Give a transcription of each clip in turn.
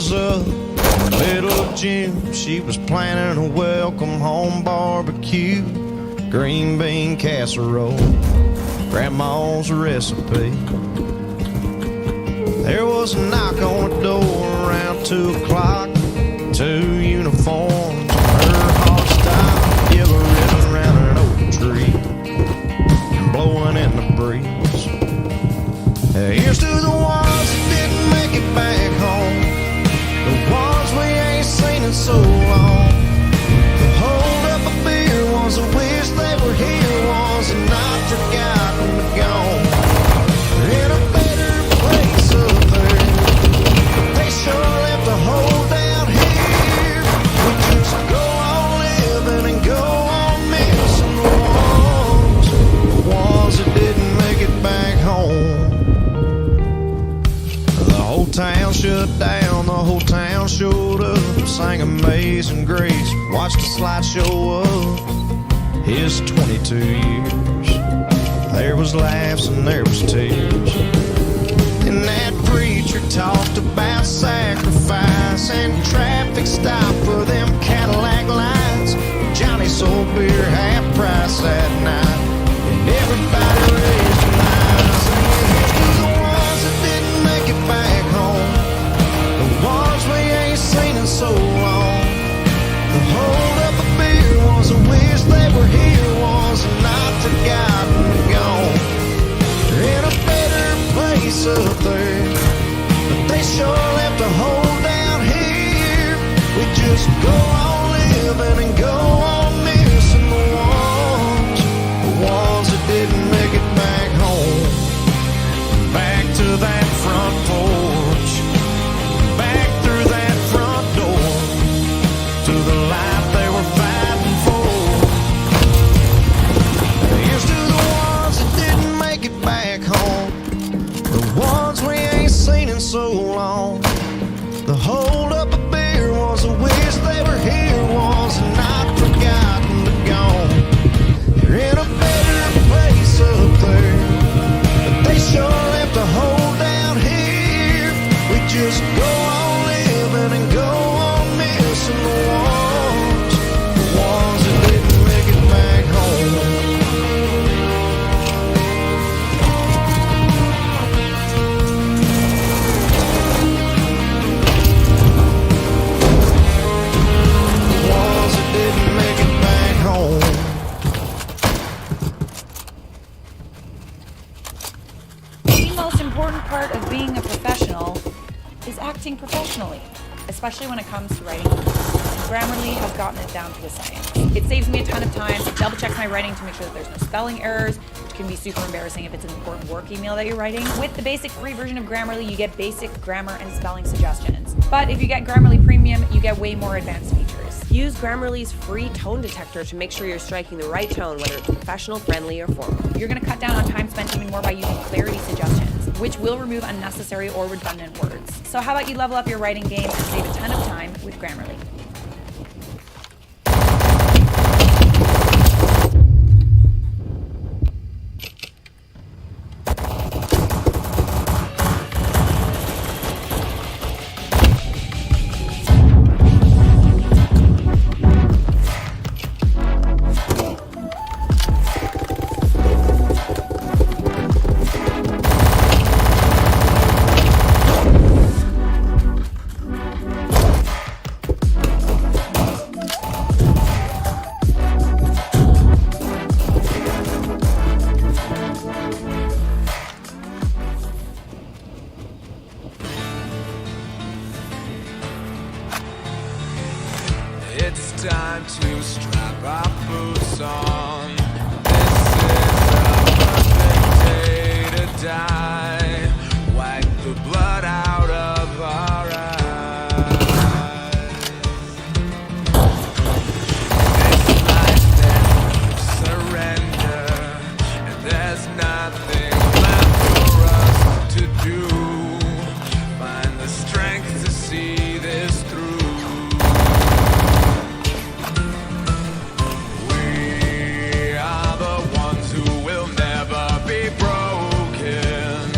was up in the middle of June. She was planning a welcome home barbecue, green bean casserole, grandma's recipe. There was a knock on the door around 2 o'clock. 2 uniforms, her hard style, yellow ribbon around an oak tree, blowing in the breeze. Here's to the ones that didn't make it back home, the ones we ain't seen in so long. The hold up a beer ones that wish they were here, ones that not forgotten but gone. They're in a better place up there, but they sure left a hole down here. We just go on living and go on missing the ones that didn't make it back home. The whole town shut down, the whole town showed up, sang Amazing Grace, watched the slideshow of his 22 years. There was laughs and there was tears, and that preacher talked about sacrifice and traffic stop for them Cadillac lights. Johnny sold beer half price that night, and everybody raised their eyes. And here's to the ones that didn't make it back home, the ones we ain't seen in so long. The hold up a beer ones that wish they were here, ones that not forgotten and gone. They're in a better place up there, but they sure left a hole down here. We just go on living and go on missing the ones that didn't make it back home. Back to that front porch, back through that front door, to the life they were fighting for. Here's to the ones that didn't make it back home, the ones we ain't seen in so long. The hold up a beer ones that wish they were here, ones that not forgotten but gone. You're in a better place up there, but they sure left a hole down here. We just go on living and go on missing the ones that didn't make it back home. Didn't make it back home. The most important part of being a professional is acting professionally, especially when it comes to writing. Grammarly has gotten it down to a science. It saves me a ton of time. It double checks my writing to make sure that there's no spelling errors, which can be super embarrassing if it's an important work email that you're writing. With the basic free version of Grammarly, you get basic grammar and spelling suggestions. But if you get Grammarly Premium, you get way more advanced features. Use Grammarly's free tone detector to make sure you're striking the right tone, whether it's professional, friendly, or formal. You're going to cut down on time spent even more by using clarity suggestions, which will remove unnecessary or redundant words. So how about you level up your writing game and save a ton of time with Grammarly? It's time to strap our boots on. This is a perfect day to die. Wipe the blood out of our eyes. This life there's surrender, and there's nothing left for us to do. Find the strength to see this through. We are the ones who will never be broken.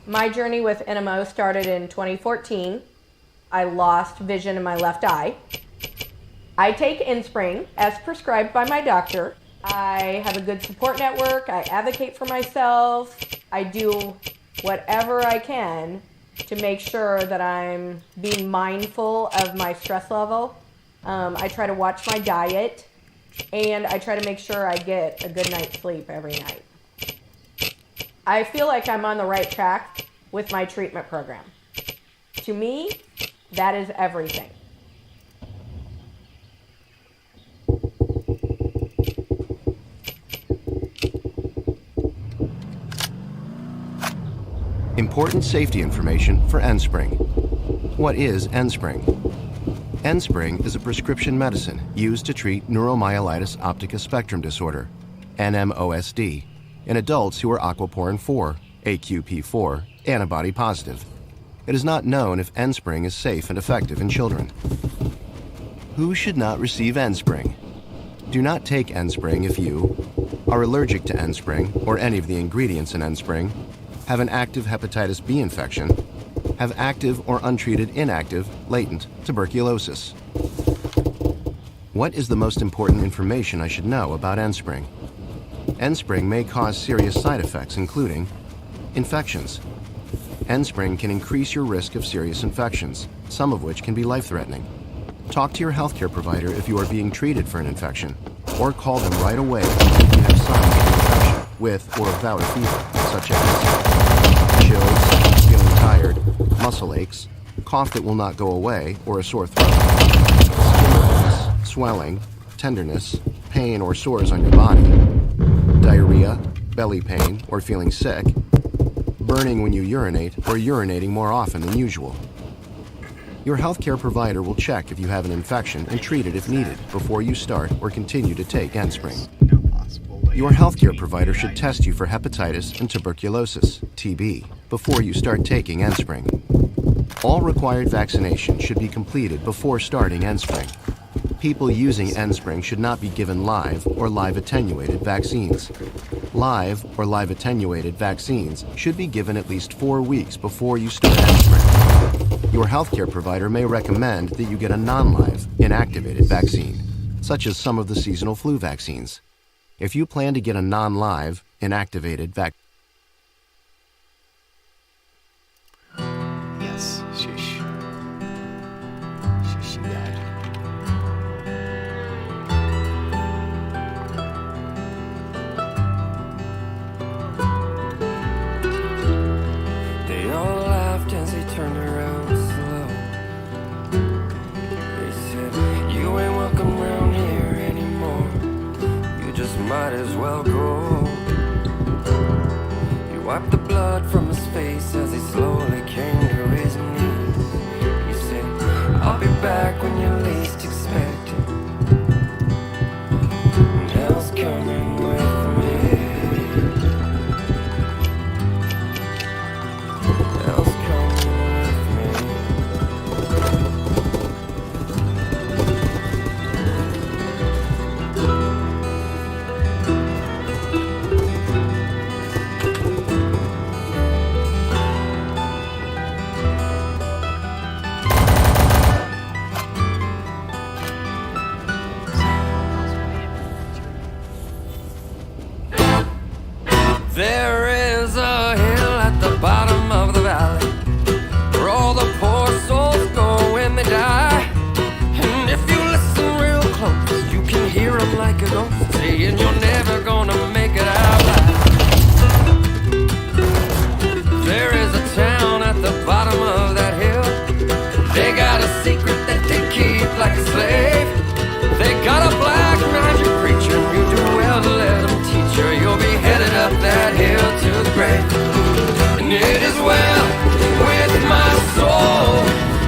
My journey with NMO started in 2014. I lost vision in my left eye. I take Inspring as prescribed by my doctor. I have a good support network. I advocate for myself. I do whatever I can to make sure that I'm being mindful of my stress level. I try to watch my diet, and I try to make sure I get a good night's sleep every night. I feel like I'm on the right track with my treatment program. To me, that is everything. Important safety information for Enspring. What is Enspring? Enspring is a prescription medicine used to treat neuromyelitis optica spectrum disorder, NMOSD, in adults who are aquaporin 4, AQP4, antibody positive. It is not known if Enspring is safe and effective in children. Who should not receive Enspring? Do not take Enspring if you are allergic to Enspring or any of the ingredients in Enspring, have an active hepatitis B infection, have active or untreated inactive, latent tuberculosis. What is the most important information I should know about Enspring? Enspring may cause serious side effects, including infections. Enspring can increase your risk of serious infections, some of which can be life-threatening. Talk to your healthcare provider if you are being treated for an infection, or call them right away if you have signs of infection with or without a fever, such as chills, feeling tired, muscle aches, cough that will not go away, or a sore throat, skin redness, swelling, tenderness, pain or sores on your body, diarrhea, belly pain, or feeling sick, burning when you urinate, or urinating more often than usual. Your healthcare provider will check if you have an infection and treat it if needed before you start or continue to take Enspring. Your healthcare provider should test you for hepatitis and tuberculosis, TB, before you start taking Enspring. All required vaccinations should be completed before starting Enspring. People using Enspring should not be given live or live attenuated vaccines. Live or live attenuated vaccines should be given at least 4 weeks before you start Enspring. Your healthcare provider may recommend that you get a non-live, inactivated vaccine, such as some of the seasonal flu vaccines. If you plan to get a non-live, inactivated vaccine, Yes, shush. Shush, Dad. They all laughed as he turned around slow. They said, you ain't welcome around here anymore. You just might as well go. He wiped the blood from his face as he slowly came to his knees. He said, I'll be back when you least expect it. And hell's coming with me. Hell's coming with me. There is a hill at the bottom of the valley where all the poor souls go when they die. And if you listen real close, you can hear them like a ghost saying you're never gonna make it out alive. There is a town at the bottom of that hill. They got a secret that they keep like a slave. They got a black magic preacher, and you do well to let them teach you. You'll be headed up that hill to the grave. And it is well with my soul.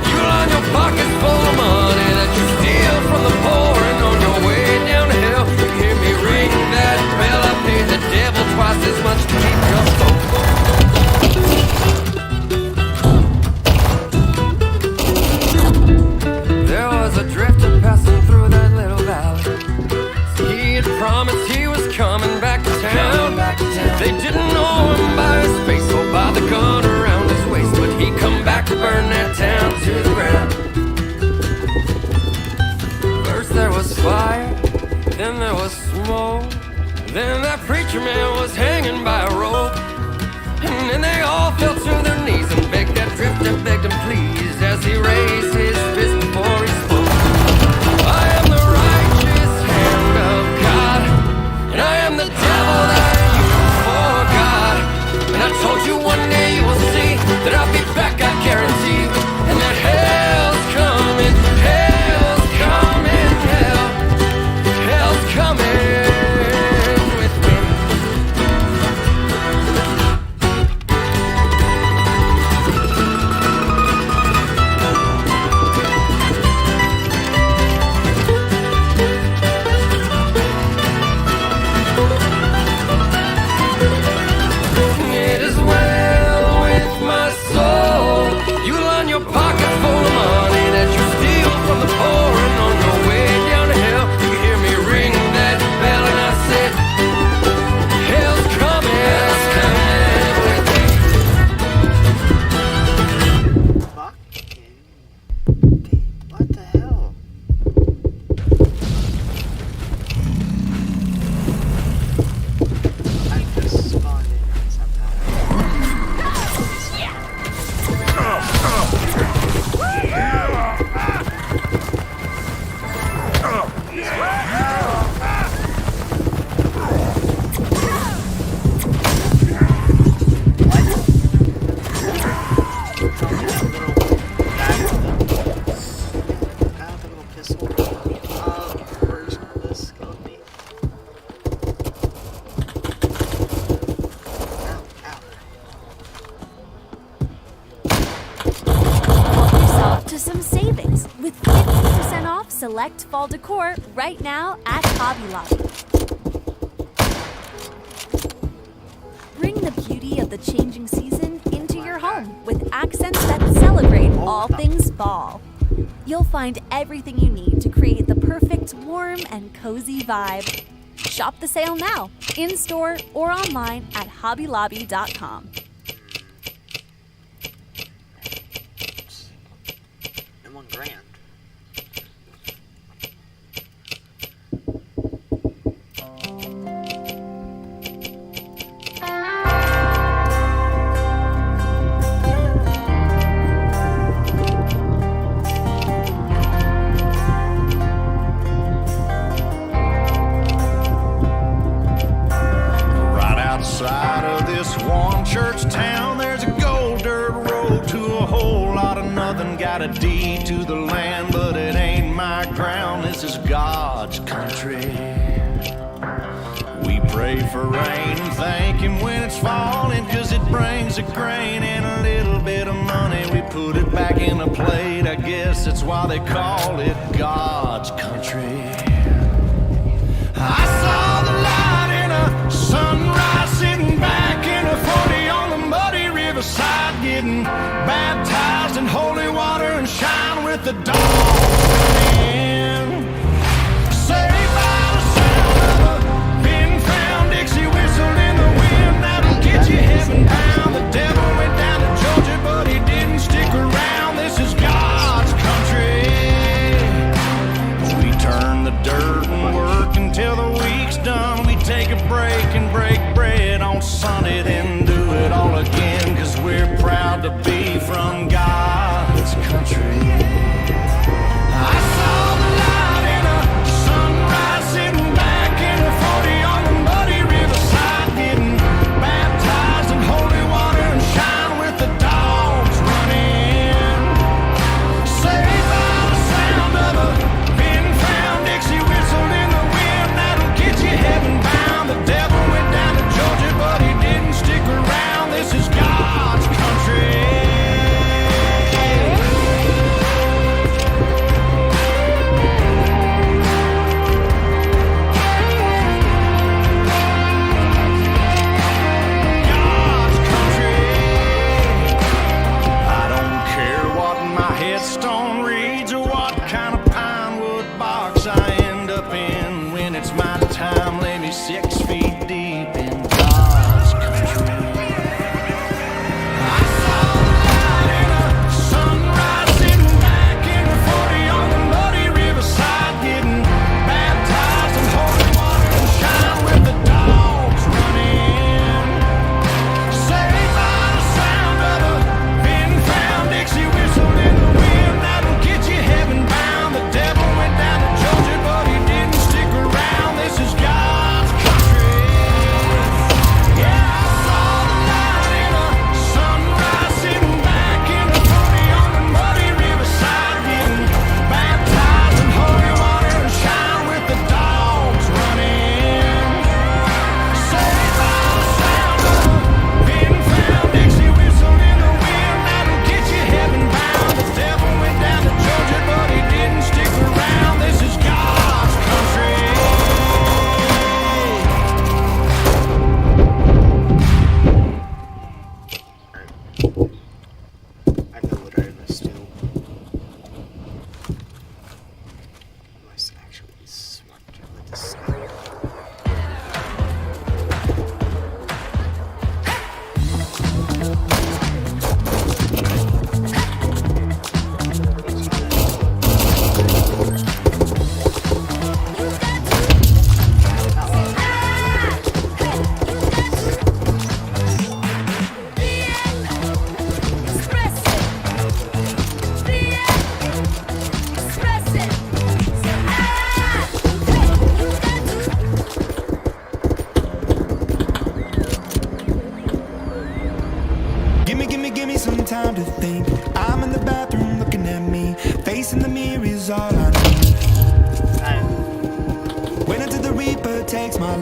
You line your pockets full of money that you steal from the poor. And on your way down the hill, you hear me ring that bell. I paid the devil twice as much to keep your soul. There was a drifter passing through that little valley. He had promised he was coming back to town. They didn't know him by his face or by the gun around burn that town to the ground. First there was fire, then there was smoke. Then that preacher man was hanging by a rope. And then they all fell to their knees and begged that drifter, begged him please, as he raised his fist before he spoke. I am the righteous hand of God, and I am the devil that you forgot. And I told you one day you will see that I'll be back, I guarantee. And that hell's coming, hell's coming, hell's coming. Select fall decor right now at Hobby Lobby. Bring the beauty of the changing season into your home with accents that celebrate all things fall. You'll find everything you need to create the perfect warm and cozy vibe. Shop the sale now, in-store or online at hobbylobby.com. And $1,000. Outside of this one church town, there's a gold dirt road to a whole lot of nothing. Got a deed to the land, but it ain't my ground. This is God's country. We pray for rain and thank Him when it's falling, 'cause it brings a grain and a little bit of money. We put it back in a plate, I guess that's why they call it God's country. I saw the light in a sunrise, sitting back in a 40 on the muddy riverside, getting baptized in holy water and shine with the dawn in. Saved by the sound of a pin found Dixie whistle in the wind that'll get you heaven bound. The devil went down to Georgia, but he didn't stick around. This is God's country. We turn the dirt and work until the week's done. We take a break and break bread on Sunday, then do it all again, 'cause we're proud to be from God's country. I saw the light in a sunrise, sitting back in a 40 on the muddy riverside, getting baptized in holy water and shine with the dogs running. Saved by the sound of a pin found Dixie whistle in the wind that'll get you heaven bound. The devil went down to Georgia, but he didn't stick around. This is God's country.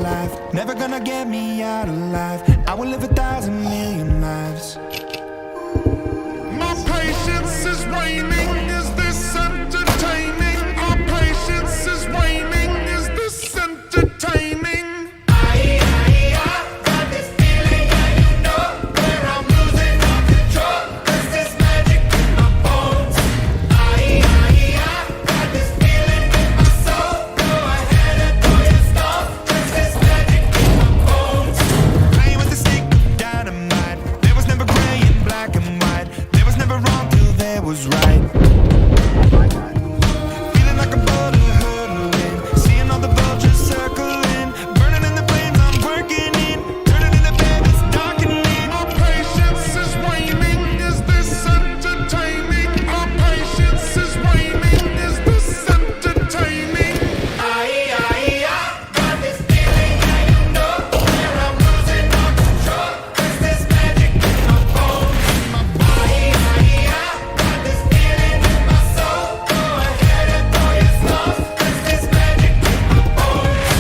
life. Never gonna get me out alive. I will live 1,000 million lives. My patience is waning. Is this entertaining? Our patience is waning. Is this entertaining? Got this feeling, and you know where I'm losing all control. 'Cause there's magic in my bones. Got this feeling in my soul. Go ahead and throw your stones. 'Cause there's magic in my bones. Playing with the stick of dynamite. There was never gray and black and white. There was never wrong till there was right. Feeling like a boulder hurtling. Seeing all the vultures circling. Burning in the flames I'm working in. Turning in the bed, it's darkening. Our patience is waning. Is this entertaining? Our patience is waning. Is this entertaining? Got this feeling, and you know where I'm losing all control. 'Cause there's magic in my bones. Got this feeling in my soul. Go ahead and throw your stones. 'Cause there's magic in my bones.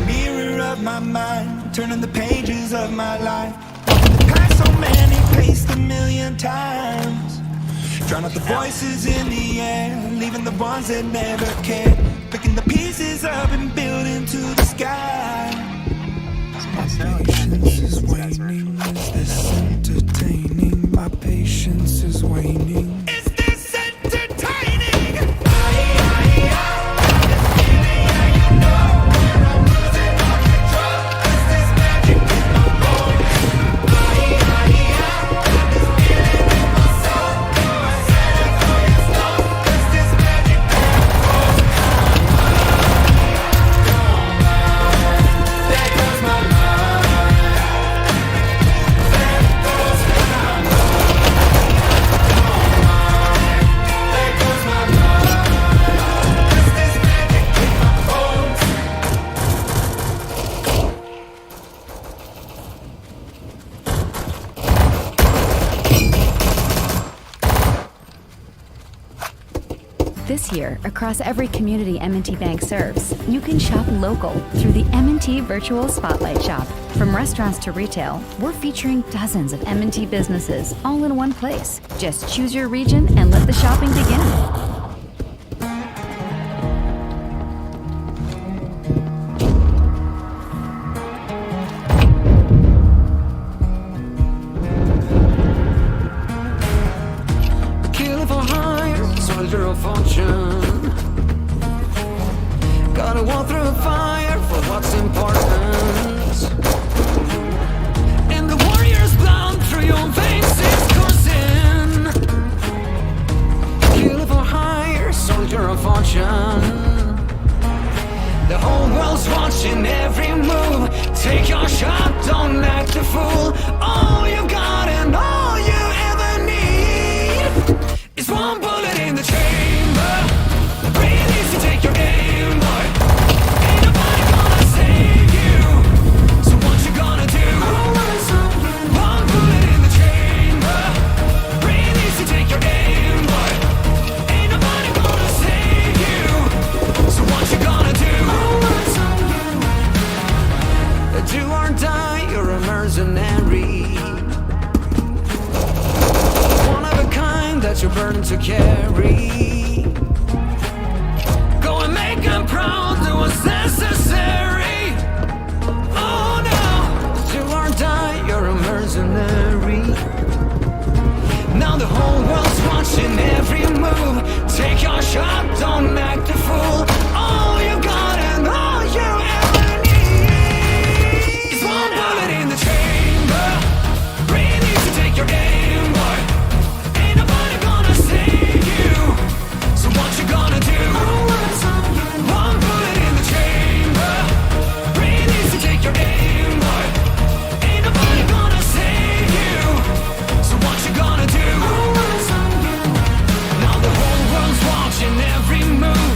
Mirror of my mind, turning the pages of my life. Walking the past so many, paced 1,000,000 times. Drown out the voices in the air, leaving the ones that never cared. Picking the pieces up and building to the sky. My patience is waning. Is this entertaining? My patience is waning. Is this entertaining? This year, across every community M&T Bank serves, you can shop local through the M&T Virtual Spotlight Shop. From restaurants to retail, we're featuring dozens of M&T businesses all in one place. Just choose your region and let the shopping begin. Kill for hire, soldier of fortune. Gotta walk through fire for what's important. And the warrior's blood through your veins is coursing. Kill for hire, soldier of fortune. The whole world's watching every move. Take your shot, don't act a fool. All you got and all you ever need is one bullet in the chamber. Breathe easy, take your aim, boy. Ain't nobody gonna save you. So what you gonna do? One bullet in the chamber. Breathe easy, take your aim, boy. Ain't nobody gonna save you. So what you gonna do? Do or die, you're a mercenary. One of a kind that you're burning to carry. Go and make them proud, do what's necessary. Oh no, do or die, you're a mercenary. Now the whole world's watching every move. Take your shot, don't act a fool. All you got and all you ever need is one bullet in the chamber. Breathe easy, take your aim, boy. Ain't nobody gonna save you. So what you gonna do? One bullet in the chamber. Breathe easy, take your aim, boy. Ain't nobody gonna save you. So what you gonna do? Now the whole world's watching every move.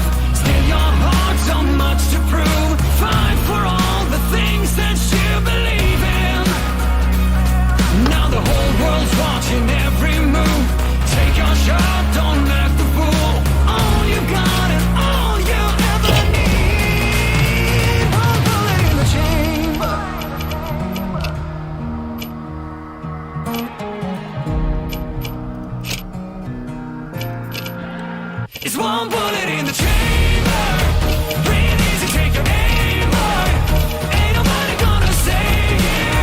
Just one bullet in the chamber. Breathe easy, take your aim high. Ain't nobody gonna save you.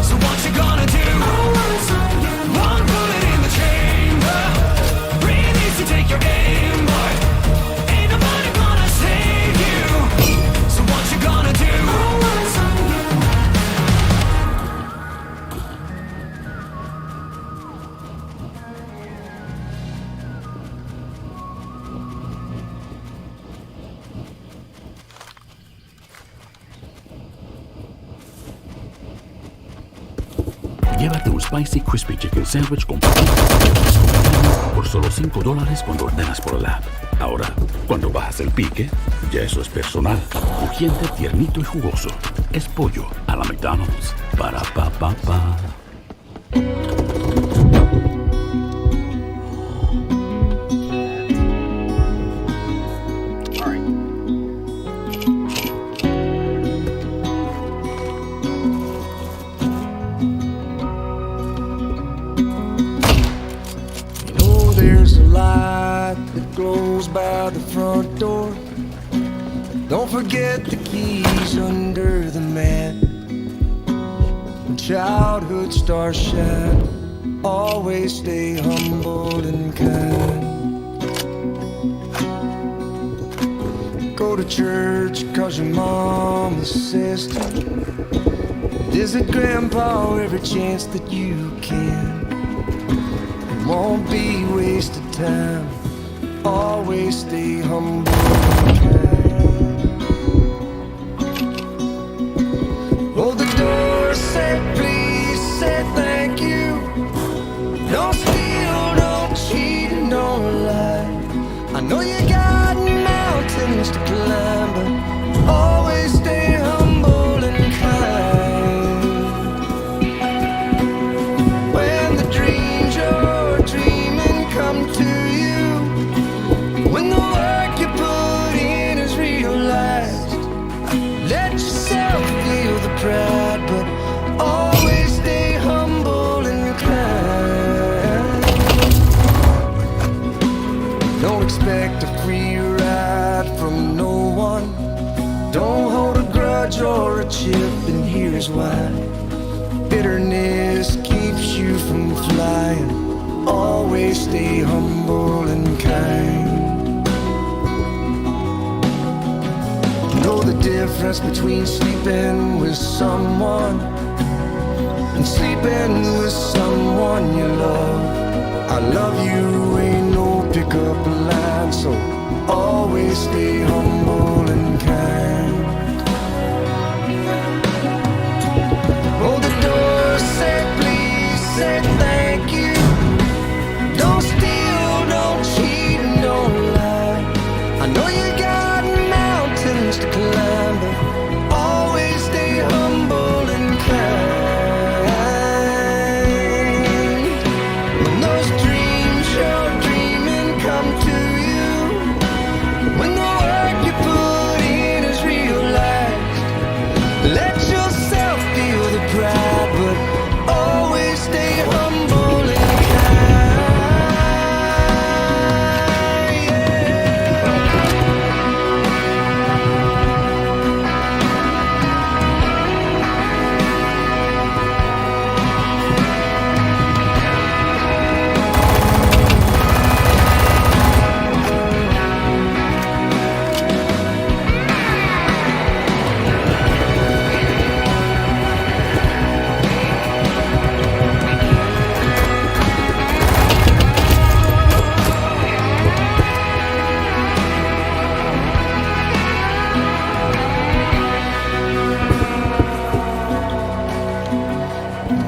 So what you gonna do? One bullet in the chamber. Breathe easy, take your aim high. Ain't nobody gonna save you. So what you gonna do? Llévate un Spicy Crispy Chicken Sandwich con por solo $5 cuando ordenas por la app. Ahora, cuando bajas el pique, ya eso es personal. Crujiente, tiernito y jugoso. Es pollo a la McDonald's. Para pa pa pa. There's a light that glows by the front door. Don't forget the keys under the mat. When childhood stars shine, always stay humble and kind. Go to church cause your mama says to. Visit grandpa every chance that you can. Won't be wasted time. Always stay humble and kind. Hold the door, say please, say thank you. Don't steal, don't cheat, and don't lie. I know you got mountains to climb, but always stay humble and kind. When the dreams you're dreaming come to you, when the work you put in is realized, let yourself feel the pride, but always stay humble and kind. Don't expect a free ride from no one. Don't hold a grudge or a chip, and here's why. Bitterness keeps you from flying. Always stay humble and kind. Know the difference between sleeping with someone and sleeping with someone you love. I love you ain't no pickup line, so always stay humble and kind. Hold the door, say please, say thank you. Don't steal, don't cheat, and don't lie. I know you got mountains to climb, but always stay humble and kind. When those dreams you're dreaming come to you, when the work you put in is realized, let yourself feel the pride, but always stay humble and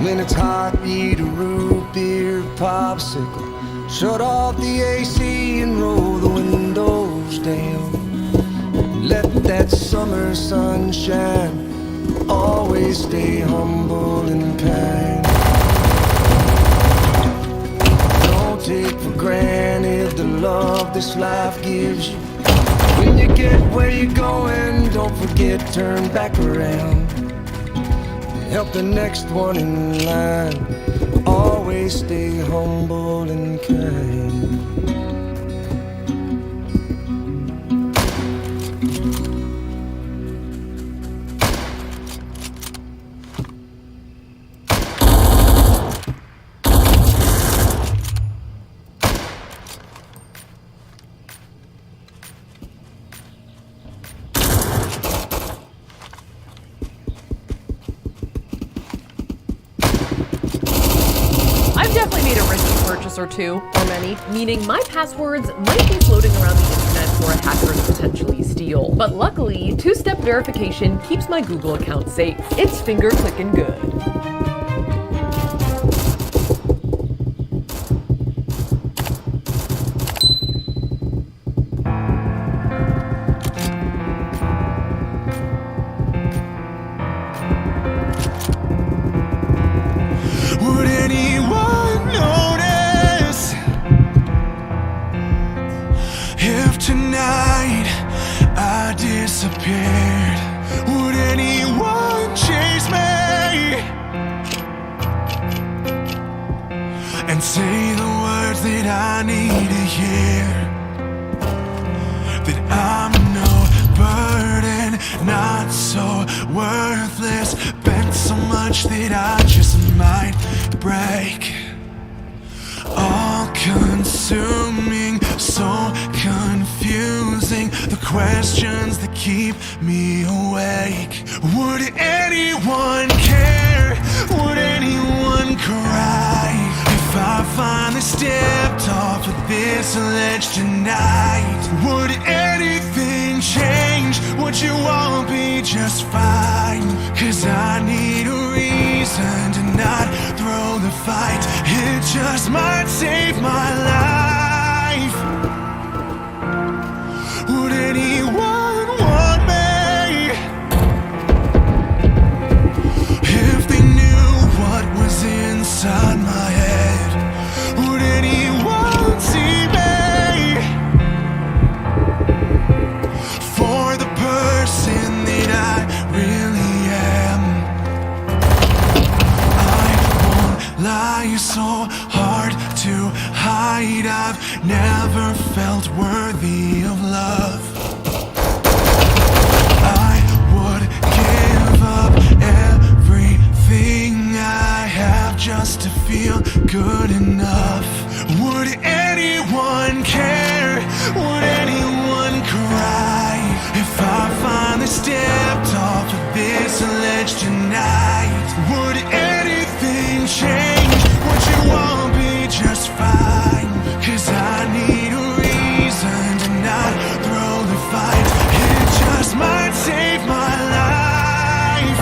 when it's hot, eat a root beer popsicle. Shut off the AC and roll the windows down. Let that summer sun shine. Always stay humble and kind. Don't take for granted the love this life gives you. When you get where you're going, don't forget, turn back around. Help the next one in line. Always stay humble and kind. or two. Or many. Meaning my passwords might be floating around the internet for a hacker to potentially steal. But luckily, two-step verification keeps my Google account safe. It's finger clicking good. Would anyone notice if tonight I disappeared? Would anyone chase me and say the words that I need to hear? That I'm no burden, not so worthless, bent so much that I just might break. All consuming, so confusing, the questions that keep me awake. Would anyone care? Would anyone cry if I finally stepped off of this ledge tonight? Would anything change? Would you all be just fine? 'Cause I need a reason to not throw the fight. It just might save my life. Would anyone want me if they knew what was inside my head? Would anyone see me for the person that I really am? I won't lie, so hard to hide. I've never felt worthy of love. I would give up everything I have just to feel good enough. Would anyone care? Would anyone cry if I finally stepped off of this ledge tonight? Would anything change? Would you all be just fine? 'Cause I need a reason to not throw the fight. It just might save my life.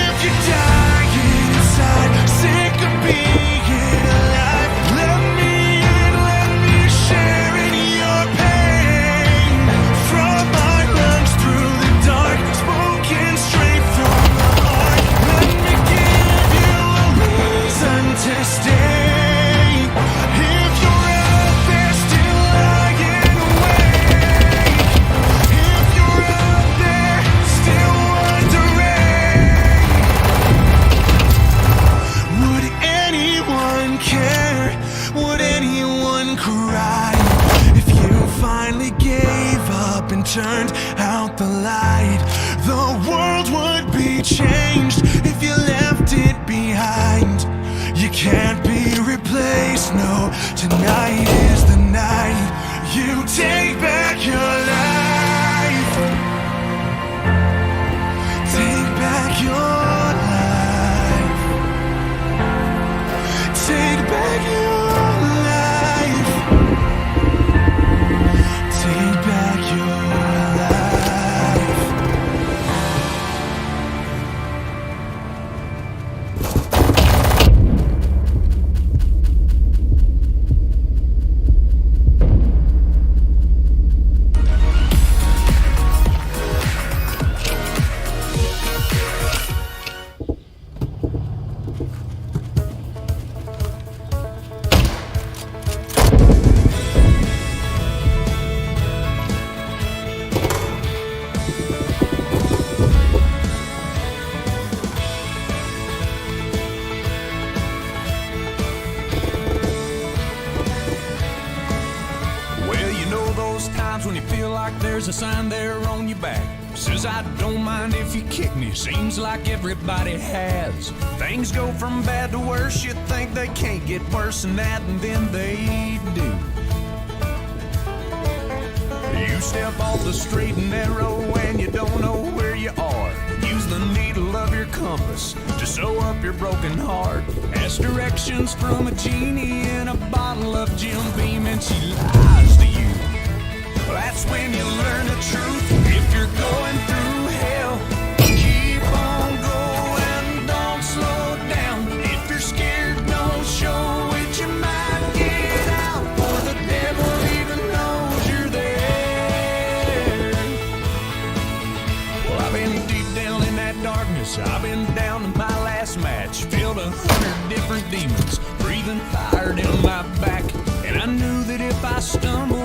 If you die inside, sick of being alive, let me in, let me share in your pain. From my lungs through the dark, spoken straight from the heart. Let me give you a reason to stay. If you're out there still lying awake, if you're out there still wondering, would anyone care? Would anyone cry if you finally gave up and turned out the light? The world would be changed if you left it behind. You can't be replaced, no, tonight is the night you take back your life. Take back your life. Take back your life. Take back your life. Well, you know those times when you feel like there's a sign there on your back. Says I don't mind if you kick me, seems like everybody has. Things go from bad to worse, you think they can't get worse than that, and then they do. You step off the straight and narrow and you don't know where you are. Use the needle of your compass to sew up your broken heart. Ask directions from a genie in a bottle of Jim Beam, and she lies to you. Well, that's when you learn the truth. If you're going through hell, keep on going, don't slow down. If you're scared, don't show it, you might get out, or the devil even knows you're there. Well, I've been deep down in that darkness, I've been down to my last match, filled 100 different demons, breathing fire down my back, and I knew that if I stumbled